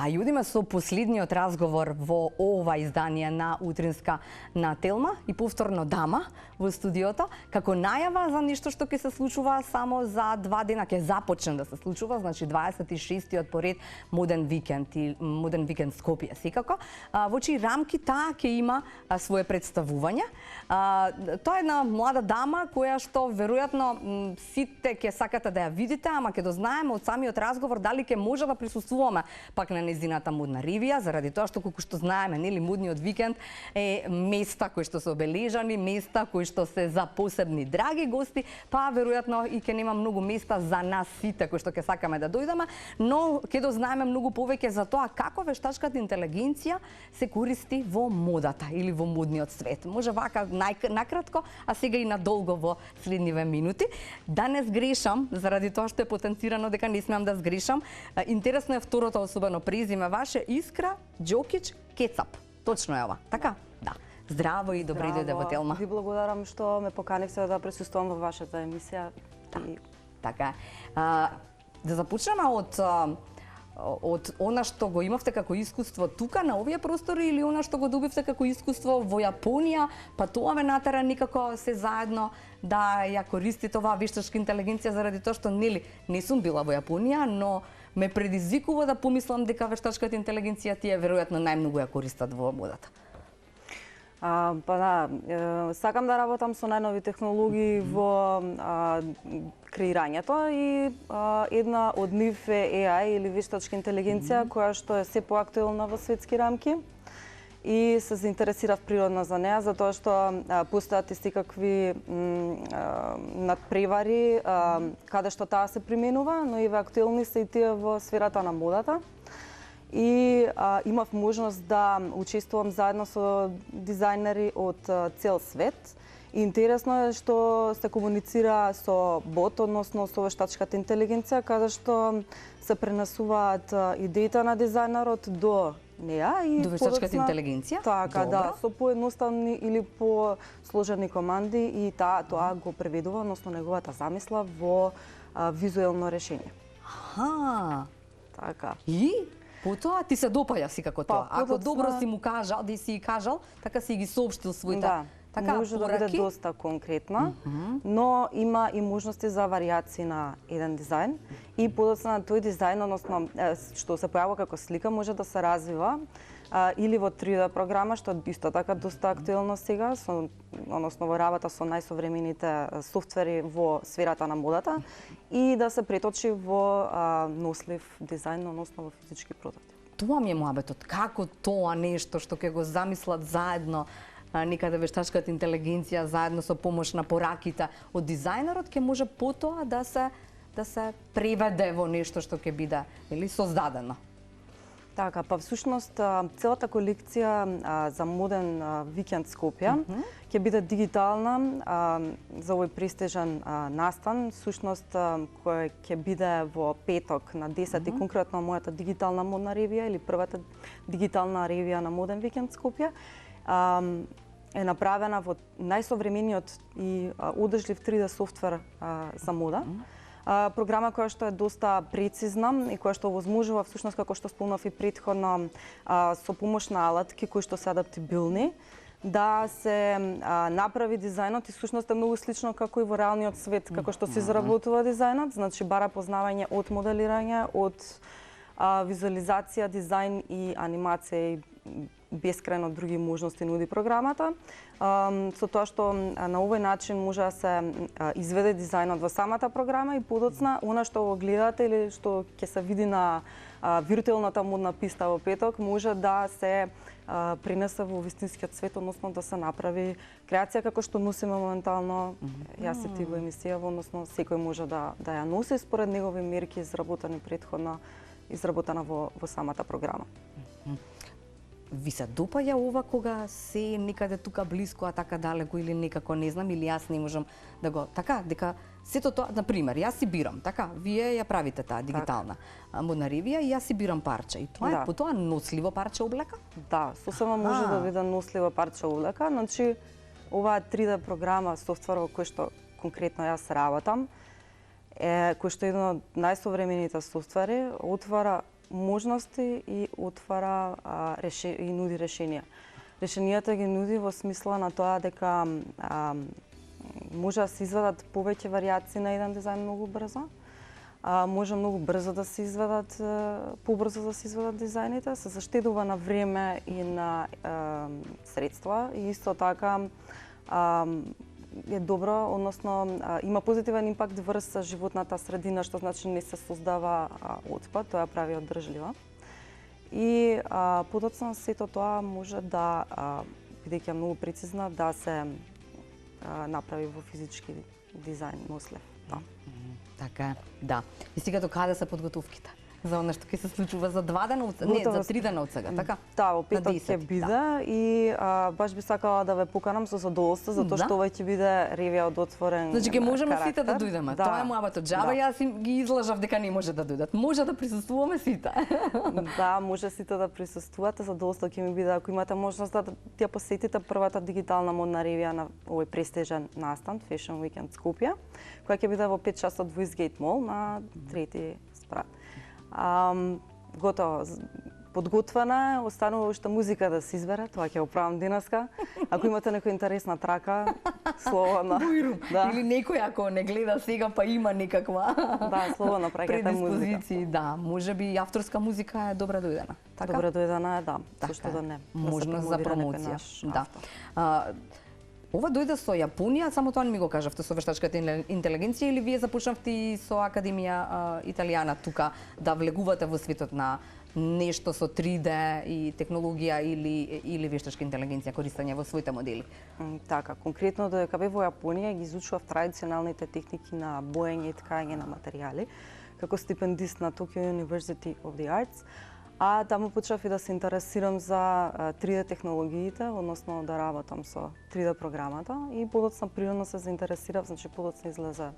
А јудиме со последниот разговор во ова издание на Утринска на Телма и повторно Дама во студиото, како најава за нешто што ќе се случува само за 2 дена, ќе започне да се случува, значи 26-тиот поред моден викенд и моден викенд Скопје секако. Во чии рамки таа ќе има свое представување. Тоа е една млада дама која што веројатно сите ќе сакате да ја видите, ама ќе дознаеме од самиот разговор дали ќе може да присуствуваме пак на нејзината модна ревија, заради тоа што колку што знаеме, нели, модниот викенд е места кои што се обележани, места кои што се за посебни драги гости, па веројатно и ќе нема многу места за нас сите кои што ќе сакаме да дојдеме, но ќе дознаеме многу повеќе за тоа како вештачката интелигенција се користи во модата или во модниот свет. Може вака накратко, а сега и надолго во следниве минути. Да не сгрешам, заради тоа што е потенцирано дека не смеам да сгрешам. Интересно е второто особено презиме ваше, Искра Џокич Кецап. Точно е ова, така? Да. Здраво и добре дојде во Телма. Ви благодарам што ме поканивте да присуствувам во вашата емисија. Да. Така. Да започнеме од она што го имавте како искуство тука на овие простори или она што го добивте како искуство во Јапонија, па тоа ве натера некако се заедно да ја користите оваа вештачка интелигенција, заради тоа што нели не сум била во Јапонија, но ме предизвикува да помислам дека вештачката интелигенција тие веројатно најмногу ја користат во модата. Па да, сакам да работам со најнови технологии во креирањето и една од нив е AI или вештачка интелигенција која што е се поактуелна во светски рамки и се заинтересирав природно за неа затоа што постојат и секакви надпревари каде што таа се применува, но и актуелни се и тие во сферата на модата. И имав можност да учествувам заедно со дизајнери од цел свет. И интересно е што се комуницира со бот, односно со вештачката интелигенција, каде што се пренесуваат идеите на дизајнерот до неа и до вештачката интелигенција. Така, да, со поедноставни или посложени команди и тоа го преведува, односно неговата замисла во визуелно решение. Аха. Така. И потоа ти се допаѓа си како тоа. Ако добро си му кажал, да си кажал, така си ги соопштил своите може да биде доста конкретна, но има и можности за варијации на еден дизајн и подоцна на тој дизајн, односно што се појавува како слика, може да се развива или во 3D програма, што исто така доста актуелно сега, односно во работа со најсовремените софтвери во сферата на модата и да се преточи во нослив дизајн, односно во физички прототип. Тоа ми е муабетот. Како тоа нешто што ќе го замислат заедно некаде вештачката интелигенција заедно со помош на пораките од дизајнерот ќе може потоа да се преведе во нешто што ќе биде или создадено. Така, па всушност целата колекција за моден викенд Скопје ќе биде дигитална за овој престижен настан, всушност кој ќе биде во петок на 10 и конкретно мојата дигитална модна ревија или првата дигитална ревија на моден викенд Скопје е направена во најсовремениот и одржлив 3D софтвер за мода. Програма која што е доста прецизна и која што овозможува всушност како што спомнав и претходно со помош на алатки кои што се адаптибилни да се направи дизајнот и всушност е многу слично како и во реалниот свет како што се изработува дизајнот, значи бара познавање од моделирање, од визуализација, дизајн и анимација и бескрајно други можности нуди програмата. Со тоа што на овој начин може да се изведе дизајнот во самата програма и подоцна она што го гледате или што ќе се види на виртуелната модна писта во петок може да се пренесе во вистинскиот свет, односно да се направи креација како што носиме моментално јас и ти во емисија, односно секој може да ја носи според негови мерки изработени претходно, изработена во самата програма. Ви се допаѓа ова кога се некаде тука блиско, а така далеко или некако не знам, или јас не можам да го така дека сето тоа, на пример, јас си бирам, така, вие ја правите таа дигитална модна ревија и јас си бирам парче. И тоа е потоа носливо парче облека? Да, сосема може да биде носливо парче облека, значи оваа 3D програма, софтвер во кој што конкретно јас работам, кој што е еден од најсовремените софтвери, отвара можности и отвара и нуди решенија. Решенијата ги нуди во смисла на тоа дека може да се извадат повеќе варијации на еден дизајн многу брзо. Може многу брзо да се извадат, побрзо да се извадат дизајните, се заштедува на време и на средства и исто така е добро, односно има позитивен импакт врз животната средина, што значи не се создава отпад, тоа прави одржлива. И подоцна сето тоа може да, бидејќи е многу прецизна, да се направи во физички дизајн нослев. Да. Така е, да. И сега до каде се подготовките? За она што ќе се случува за 2 дена од не, за 3 дена од сега, така? Да, во петок ќе биде и баш би сакала да ве поканам со задоволство, затоа што овој ќе биде ревија од отворен карактер. Значи ќе можеме сите да дојдеме. Да. Тоа е муабатот. Джаба јас им ги излажав дека не може да дојдат. Може да присуствуваме сите. Да, може сите да присуствувате. Задоволство ќе ми биде ако имате можност да ја посетите првата дигитална модна ревија на овој престижен настан Fashion Weekend Скопје, која ќе биде во 5 часот во Eastgate Mall на 3 спрат. Готово, подготвена е, останува уште музика да се избере, тоа ќе го правам денеска. Ако имате некоја интересна трака, слободно. Да. Или некој ако не гледа сега па има некаква да, слободно праќате музика. Да, можеби и авторска музика е добра дојдена. Така? Добра дојдена е, да. Така, зашто да не. Можност за промоција. Да. Ова дојде со Јапонија, само тоа не ми го кажавте со вештачката интелигенција или вие започнавте и со Академија Италијана тука да влегувате во светот на нешто со 3D и технологија или вештачка интелигенција користење во своите модели? Така, конкретно додека бев во Јапонија ги изучував традиционалните техники на боење и ткање на материјали како стипендист на Tokyo University of the Arts. А таму почнав и да се интересирам за 3D технологиите, односно да работам со 3D програмата и подоцна природно се заинтересирав, значи подоцна излезе,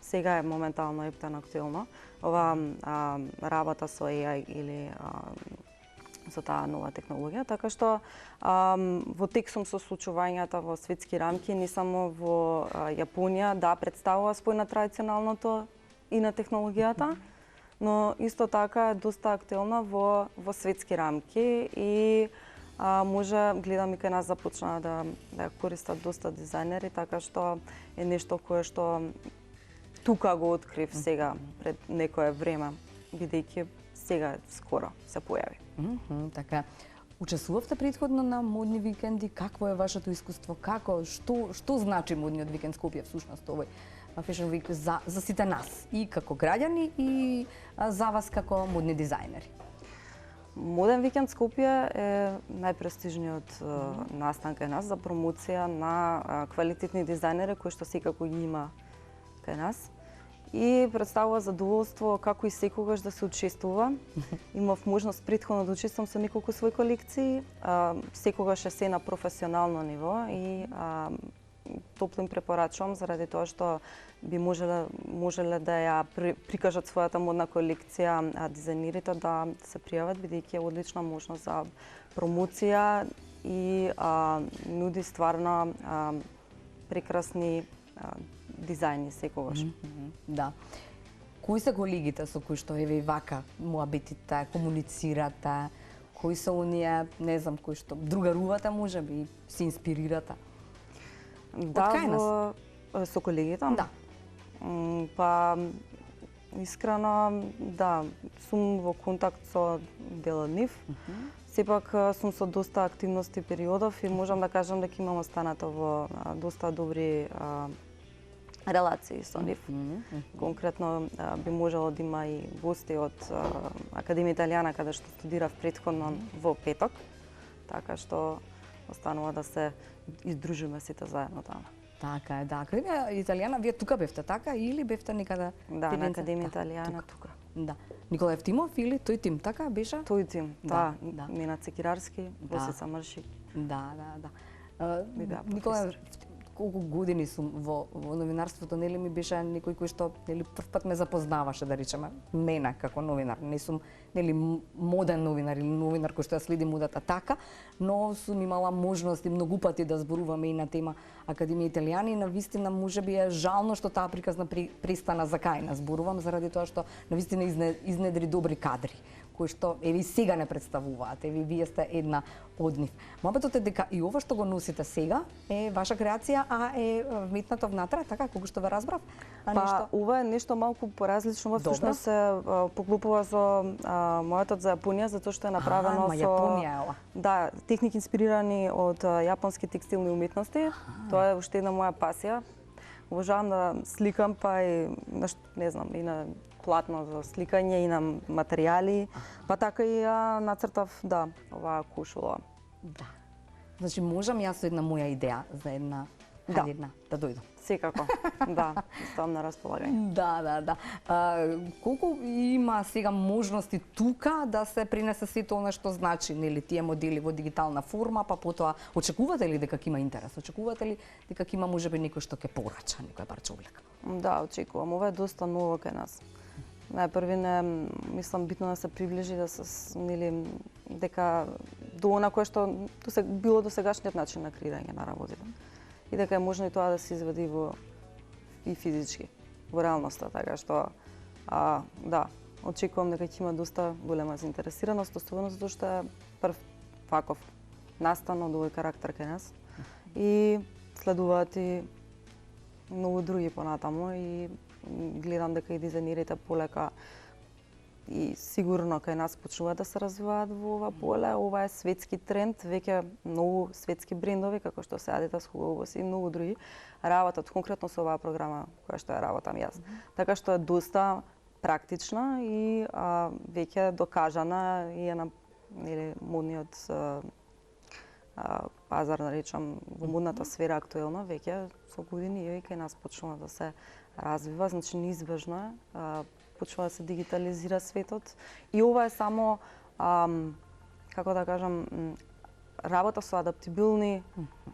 сега е моментално ептен актуелно, ова работа со AI или со таа нова технологија, така што во тек сум со случувањата во светски рамки, не само во Јапонија, да представува спој на традиционалното и на технологијата, но исто така е доста актуелна во светски рамки и може, гледам и кај нас започна да ја користат доста дизајнери, така што е нешто кое што тука го открив сега пред некое време, бидејќи сега скоро се појави. Така. Учествувавте претходно на модни викенди, какво е вашето искуство? Како, што значи модниот викенд Скопје всушност овој Fashion Week за сите нас и како граѓани и за вас како модни дизајнери? Моден викенд Скопје е најпрестижниот настан кај нас за промоција на квалитетни дизајнери кои што секако ги има кај нас. И представува задоволство како и секогаш да се учествува. Имав можност претходно да учествувам со неколку своји колекции. Секогаш е се на професионално ниво и топло им препорачувам заради тоа што би можеле да ја прикажат својата модна колекција дизајнерите да се пријават, бидејќи е одлична можност за промоција и нуди стварно прекрасни дизајни секогаш. Да. Кои се колегите со кои што еве и вака муабетите, комуницирате? Кои се оние, не знам, кои што другарувате можеби, се инспирирате? Да, со колегите? Да. Па, искрено, да, сум во контакт со дел од нив. Сепак сум со доста активности периодов и можам да кажам дека имам останато во доста добри релации со нив. Конкретно би можело да има и гости од Академија Италијана каде што студирав претходно во петок, така што останува да се издружиме сите заедно таму. Така е, да. Академија Италијана, вие тука бевте, така? Или бевте некаде? Да, на Академија Италијана тука. Да. Никола Евтимов или тој тим, така беше? Тој тим, да. Ненад Секирарски, Госица Мршик. Да. Никола, колку години сум во новинарството, нели ми беше некој кој што нели прв пат ме запознаваше, да речеме, мене како новинар. Не сум нели моден новинар или новинар кој што ја следи модата така, но сум имала можност и многу пати да зборуваме и на тема Академија Италијана и навистина можеби е жално што таа приказна престана за кај нас зборувам заради тоа што навистина изнедри добри кадри кои што еви сега не представуваат, еви вие сте една од нив. Мојабетот е дека и ова што го носите сега е ваша креација, а е вметнато внатре, така како што ве разбрав? Ова е нешто малку поразлично, ова всушност се поклопува со мојатот за Јапонија, затоа што е направено со Јапонија е ова. Да, техники инспирирани од јапонски текстилни уметности. Тоа е уште една моја пасија. Обожавам да сликам, па и не знам, и на платно за сликање и на материјали, па така и ја нацртав, да, оваа кошула. Да. Значи можам јас со една моја идеја за една халидна да дојдам. Секако, да, ставам на располагање. Да. Колку има сега можности тука да се принесе сето она што значи, нели, тие модели во дигитална форма, па потоа очекувате ли дека ќе има интерес? Очекувате ли дека ќе има можеби некој што ќе порача некој парче облека? Да, очекувам. Ова е доста ново кај нас. Најпрви не мислам битно да се приближи да се нели дека до она кое што било досегашниот начин на креирање на работите. И дека е можно и тоа да се извади и физички, во реалноста, така што да, очекувам дека ќе има доста голема заинтересираност, особено затоа што е прв ваков настан од овој карактер кај нас. И следуваат и многу други понатаму и гледам дека и дизајнерите полека и сигурно кај нас почнуваат да се развиваат во ова поле. Ова е светски тренд, веќе многу светски брендови како што се Adidas, Hugo Boss и многу други работат конкретно со оваа програма која што ја работам јас. Така што е доста практична и веќе докажана и е на модниот пазар, наречам, во модната сфера актуелна, веќе со години и кај нас почнува да се развива, значи неизбежно е, почнува да се дигитализира светот и ова е само, како да кажам, работа со адаптибилни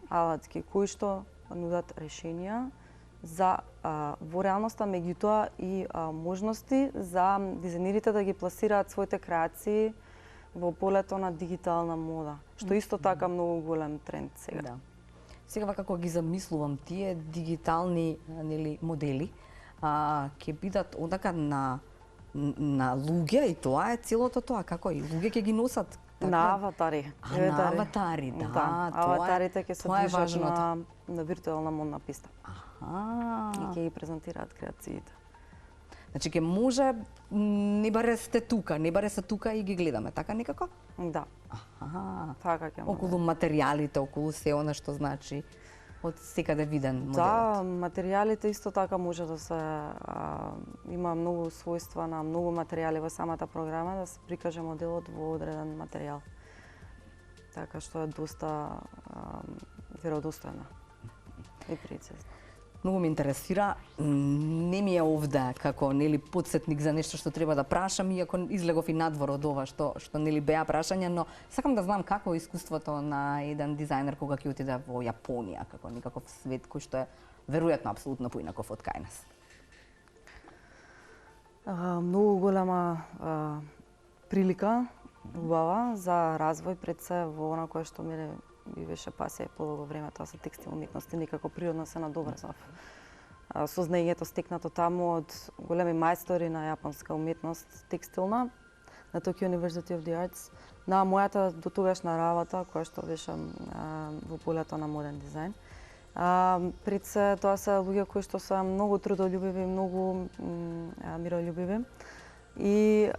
алатки кои што нудат решенија за во реалноста, меѓутоа и можности за дизајнерите да ги пласираат своите креации во полето на дигитална мода, што исто така многу голем тренд сега. Да. Сега како ги замислувам тие дигитални модели, ќе бидат одака на луѓе и тоа е целото тоа, како и луѓе ќе ги носат. Така? На аватари. На аватари, да. Аватарите ќе се движат на виртуелна модна писта. И ќе ги презентираат креациите. Значи ќе може, не баре сте тука, не баре се тука и ги гледаме, така некако? Да. Така ќе може. Околу материјалите, околу се она што значи од секаде виден моделот. Да, материјалите исто така може да се има многу својства на многу материјали во самата програма да се прикаже моделот во одреден материјал. Така што е доста веродостојна и прецизна. Многу ме интересира, не ми е овде како подсетник за нешто што треба да прашам, иако излегов и надвор од ова што беа прашања, но сакам да знам како е искуството на еден дизајнер кога ќе отиде во Јапонија, како некаков свет кој што е веројатно апсолутно поинаков од кај нас. Многу голема прилика, убава за развој пред се во она кое што ми беше пасија подолго време, тоа се текстилни уметности, некако природно се надоврзав. Сознањето стекнато таму од големи мајстори на јапонска уметност текстилна на Tokyo University of the Arts, на мојата дотогашна работа која што беше во полето на моден дизајн. Пред се тоа се луѓе кои што се многу трудолюбиви, многу миролюбиви и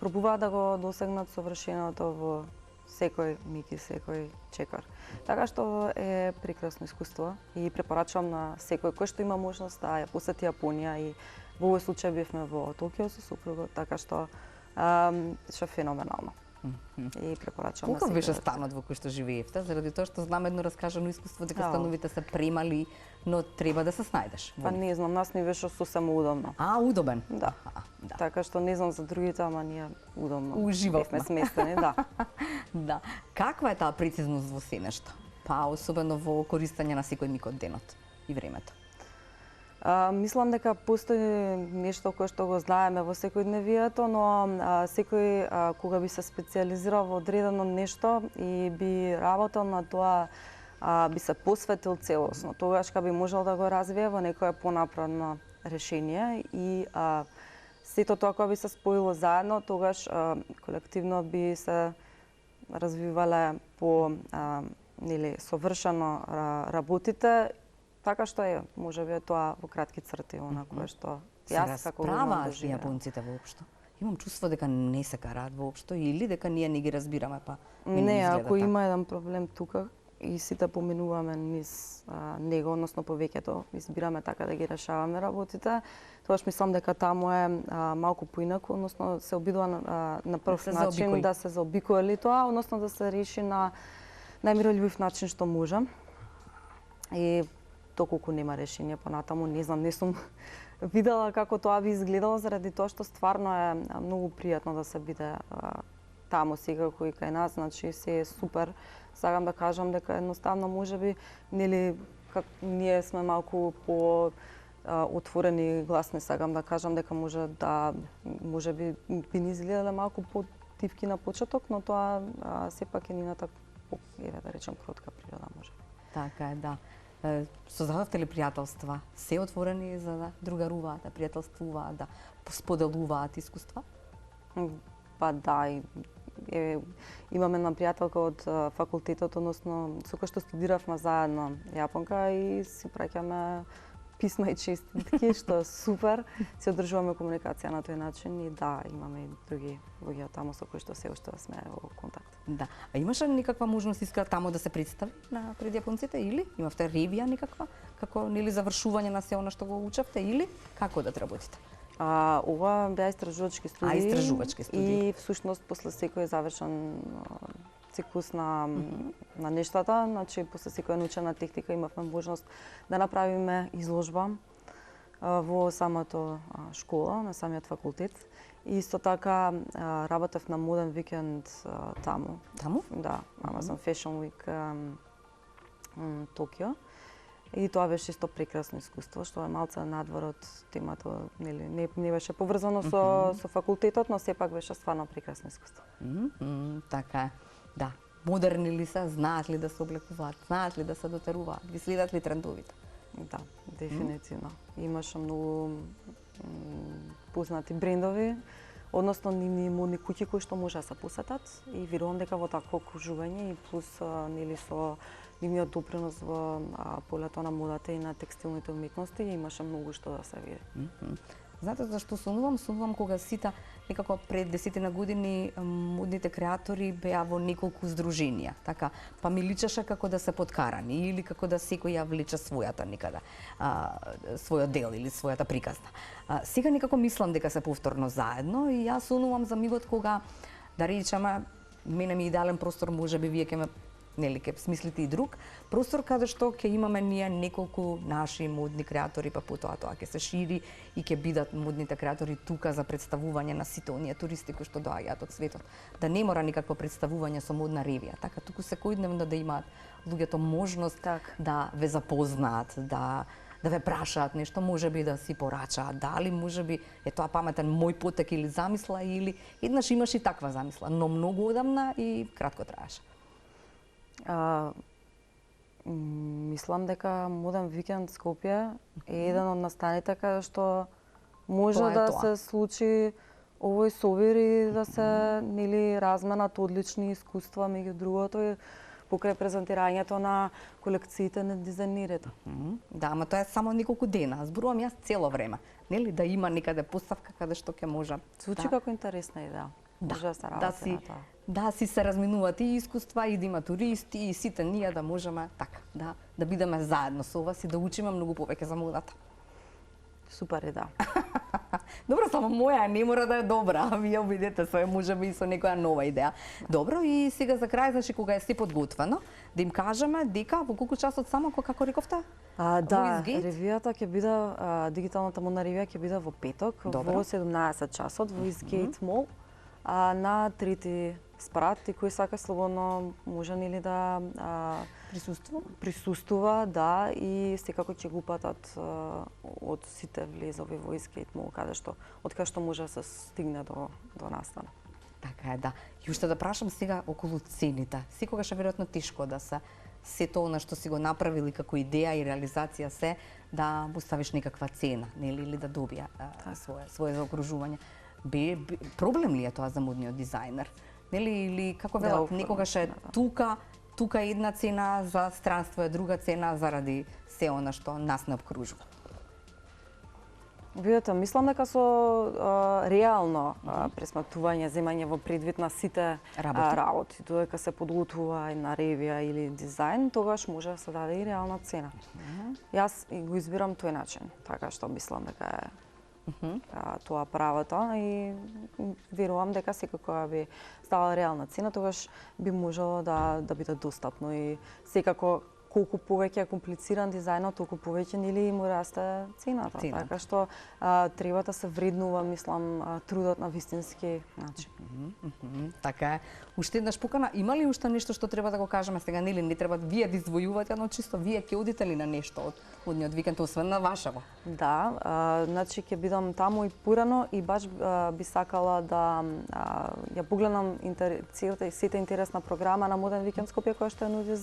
пробуваат да го досегнат совршеното во секој миг и секој чекор. Така што е прекрасно искуство и препорачувам на секој кој што има можност да ја посети Јапонија и во овој случај бевме во Токио со супругот, така што ше феноменално. И препорачувам на секој. Колку беше станот во кој што живеевте? Заради тоа што знам едно раскажано искуство дека становите се премали, но треба да се снајдеш. Па не знам, нас ни беше сосем удобно. Удобен? Да. Така што не знам за другите, ама ние удобно. Уживавме. Бевме сместени, да. Да. Каква е таа прецизност во се нешто? Па особено во користење на секој миг од денот и времето. Мислам дека постои нешто кое што го знаеме во секојдневието, но секој кога би се специализирал во одредено нешто и би работел на тоа, би се посветил целосно, тогаш би можел да го развие во некое понапредно решение и сето тоа кога би се споило заедно, тогаш колективно би се развивале по нели совршено работите, така што е, можеби е тоа во кратки црти она кое што јас како го имам доживеа. Јапонците воопшто? Имам чувство дека не се караат воопшто или дека ние не ги разбираме, па не, изгледа ако така. има еден проблем тука и сите поминуваме низ него, односно повеќето избираме така да ги решаваме работите, тогаш мислам дека таму е малку поинаку, односно се обидува на прв се начин заобиколи. да се заобиколи тоа, односно да се реши на најмирољубив начин што може. И доколку нема решение понатаму, не знам, не сум видела како тоа би изгледало, заради тоа што стварно е многу пријатно да се биде таму секако и кај нас, значи се е супер. Сакам да кажам дека едноставно можеби нели ние сме малку по отворени и гласни, сакам да кажам дека можеби би ни изгледале малку по-тивки на почеток, но тоа сепак е нината да речем кротка природа може. Така е, да. Создававте ли пријателства? Се отворени за да другаруваат, да пријателствуваат, да споделуваат искуства? Па да, имаме една пријателка од факултетот, односно со која што студиравме заедно јапонка и си праќаме писма и честитки, што е супер. Се одржуваме комуникација на тој начин и да, имаме и други луѓе таму со кои што се уште сме во контакт. Да. А имаше ли никаква можност искра таму да се представи пред јапонците или имавте ревија никаква како нели завршување на се она што го учевте или како да работите? Ова беа истражувачки студии. Истражувачки студии. И всушност после секој завршен циклус на нештата, значи после секоја научена техника имавме можност да направиме изложба во самото школа, на самиот факултет. И исто така работев на моден викенд таму. Таму? Да, Amazon Fashion Week Токио. И тоа беше исто прекрасно искуство, што е малце надвор од темата, нели, не беше поврзано со факултетот, но сепак беше стварно прекрасно искуство. Така е. Да. Модерни ли се, знаат ли да се облекуваат, знаат ли да се дотеруваат, ги следат ли трендовите? Да, дефинитивно. Имаше многу познати брендови, односно нивни модни куќи кои што може да се посетат и верувам дека во такво окружување и плюс нели со нивниот допринос во полето на модата и на текстилните уметности имаше многу што да се види. Знаете зашто сонувам? Сонувам кога сите некако пред 10 години модните креатори беа во неколку здруженија, така, па ми личеше како да се подкарани или како да секој ја влече својата некада, својот дел или својата приказна. Сега некако мислам дека се повторно заедно и јас сонувам за мигот кога, да речеме, мене ми идеален простор, можеби вие ќе ме нели ќе смислите и друг простор каде што ќе имаме ние неколку наши модни креатори, па потоа тоа ќе се шири и ќе бидат модните креатори тука за представување на сите оние туристи кои што доаѓаат од светот. Да не мора никакво представување со модна ревија, така туку секојдневно да имаат луѓето можност да ве запознаат, да ве прашаат нешто, можеби да си порачаат, дали можеби е тоа паметен мој потек или замисла или еднаш имаш и таква замисла, но многу одамна и кратко траеше. Мислам дека моден викенд Скопје е еден од настаните каде што може да се случи овој совир и да се нели разменат одлични искуства меѓу другото и покрај презентирањето на колекциите на дизајнерите. Да, ама тоа е само неколку дена. Зборувам јас цело време, нели да има некаде поставка каде што ќе може. Звучи како интересна идеја. Може да се работи на тоа. Да си се разменуваат и искуства и да има туристи и сите ние да можеме така да бидеме заедно со вас и да учиме многу повеќе за модата. Супер идеја. Добро, само моја не мора да е добра, вие обидете се можеби и со некоја нова идеја. Добро, и сега за крај, значи кога е се подготвено, да им кажеме дека во колку часот само како рековте? Да, ревијата ќе биде дигиталната модна ревија ќе биде во петок во 17 часот во Eastgate Mall. На трети спрат и кој сака слободно може нели да присуствува, да, и секако ќе го упатат од сите влезови во Eastgate Mall каде што од кај што може да се стигне до настан. Така е, да. И уште да прашам сега околу цените. Секогаш е веројатно тешко да се сето она што си го направили како идеја и реализација се да му ставиш некаква цена, нели, или да добија свое заокружување. Проблем ли е тоа за модниот дизајнер? Нели, или како велат, некогаш е тука е една цена, за странство е друга цена заради се она што нас не обкружува. Видете, мислам дека со реално пресматување, земање во предвид на сите работи, додека се подготвува една ревија или дизајн, тогаш може да се даде и реална цена. Јас го избирам тој начин, така што мислам дека е тоа правото и верувам дека секако би стала реална цена, тогаш би можело да биде достапно и секако колку повеќе е комплициран дизајнот, толку повеќе нели му расте цената. Така што треба да се вреднува, мислам, трудот на вистински начин. Така е. Уште еднаш покана, има ли уште нешто што треба да го кажеме сега, нели не треба вие да извојувате, но чисто вие ќе одите ли на нешто од модниот викенд, освен на вашава? Да, значи ќе бидам таму и порано и баш би сакала да ја погледнам сета интересна програма на Моден викенд Скопје која што нуди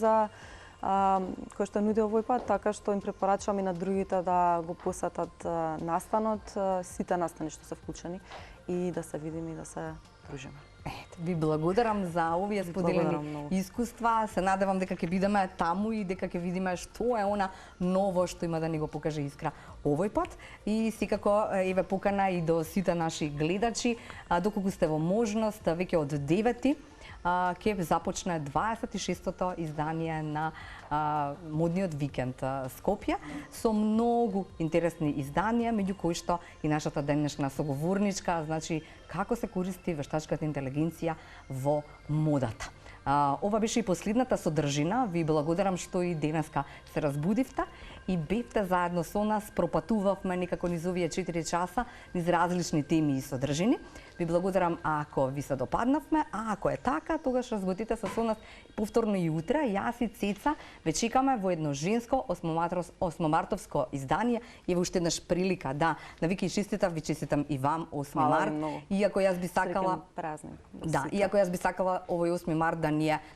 кој што нуди овој пат, така што им препорачувам и на другите да го посетат настанот, сите настани што се вклучени и да се видиме и да се дружиме. Ви благодарам за овие споделени искуства. Се надевам дека ќе бидеме таму и дека ќе видиме што е она ново што има да ни го покаже Искра овој пат. И секако еве покана и до сите наши гледачи, доколку сте во можност, веќе од 9 ќе започне 26-то издание на Модниот викенд Скопје со многу интересни изданија, меѓу кои што и нашата денешна соговорничка, значи како се користи вештачката интелигенција во модата. Ова беше и последната содржина. Ви благодарам што и денеска се разбудивте и бевте заедно со нас, пропатувавме некако низ овие 4 часа низ различни теми и содржини. Ви благодарам ако ви се допаднавме, а ако е така, тогаш разготите се со нас повторно и утре. Јас и Цеца ве чекаме во едно женско 8-мартовско издание и во уште еднаш прилика да Вики и честитам, ви честитам и вам 8 март. Иако јас би сакала празник. Да, иако јас би сакала овој 8 март да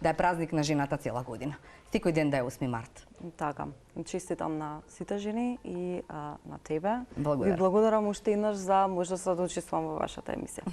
е празник на жената цела година. Секој ден да е 8 март. Така, честитам на сите жени и на тебе. Благодарам. Ви благодарам уште еднаш за можноста да учествувам во вашата емисија.